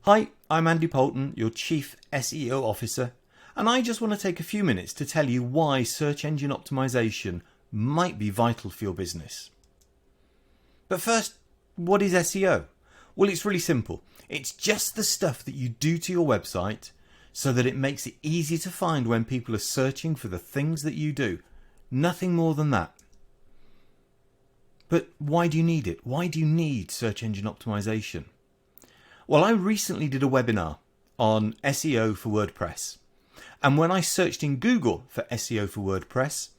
Hi, I'm Andy Poulton, your Chief SEO Officer, and I just want to take a few minutes to tell you why search engine optimization might be vital for your business. But first, what is SEO? Well, it's really simple. It's just the stuff that you do to your website so that it makes it easy to find when people are searching for the things that you do. Nothing more than that. But why do you need it? Why do you need search engine optimization? Well, I recently did a webinar on SEO for WordPress. And when I searched in Google for SEO for WordPress,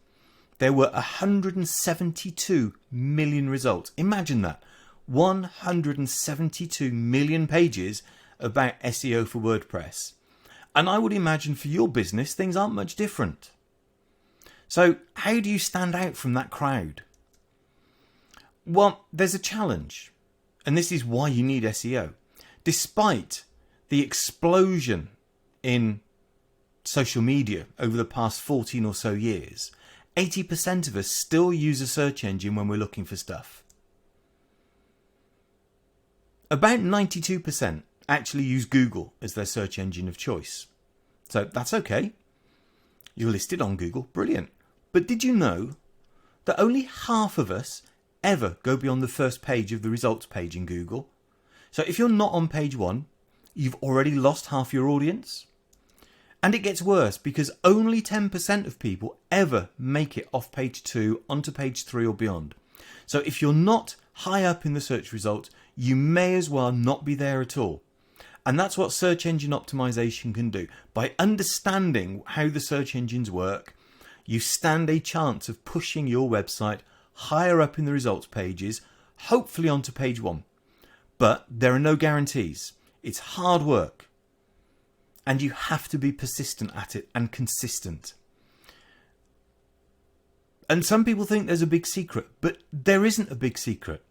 there were 172 million results. Imagine that. 172 million pages about SEO for WordPress. And I would imagine for your business, things aren't much different. So how do you stand out from that crowd? Well, there's a challenge. And this is why you need SEO. Despite the explosion in social media over the past 14 or so years, 80% of us still use a search engine when we're looking for stuff. About 92% actually use Google as their search engine of choice. So that's okay. You're listed on Google, brilliant. But did you know that only half of us ever go beyond the first page of the results page in Google? So if you're not on page 1, you've already lost half your audience. And it gets worse because only 10% of people ever make it off page 2 onto page 3 or beyond. So if you're not high up in the search results, you may as well not be there at all. And that's what search engine optimization can do. By understanding how the search engines work, you stand a chance of pushing your website higher up in the results pages, hopefully onto page 1. But there are no guarantees. It's hard work. And you have to be persistent at it and consistent. And some people think there's a big secret, but there isn't a big secret.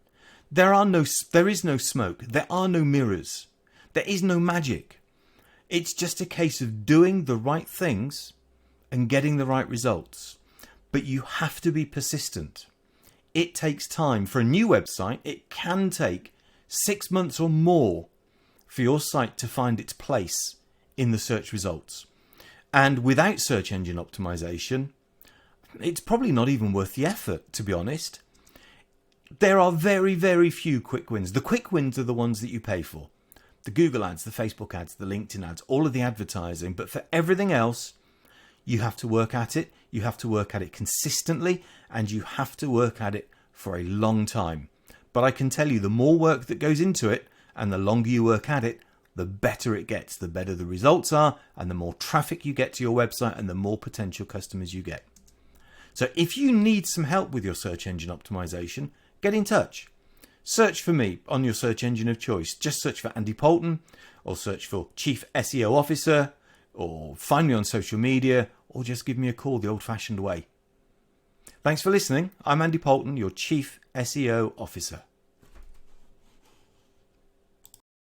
There is no smoke. There are no mirrors. There is no magic. It's just a case of doing the right things and getting the right results. But you have to be persistent. It takes time. For a new website, it can take 6 months or more for your site to find its place in the search results. And without search engine optimization, it's probably not even worth the effort, to be honest. There are very, very few quick wins. The quick wins are the ones that you pay for. The Google ads, the Facebook ads, the LinkedIn ads, all of the advertising. But for everything else, you have to work at it. You have to work at it consistently, and you have to work at it for a long time. But I can tell you, the more work that goes into it and the longer you work at it, the better it gets, the better the results are, and the more traffic you get to your website and the more potential customers you get. So if you need some help with your search engine optimization, get in touch. Search for me on your search engine of choice. Just search for Andy Poulton, or search for Chief SEO Officer, or find me on social media, or just give me a call the old-fashioned way. Thanks for listening. I'm Andy Poulton, your Chief SEO Officer.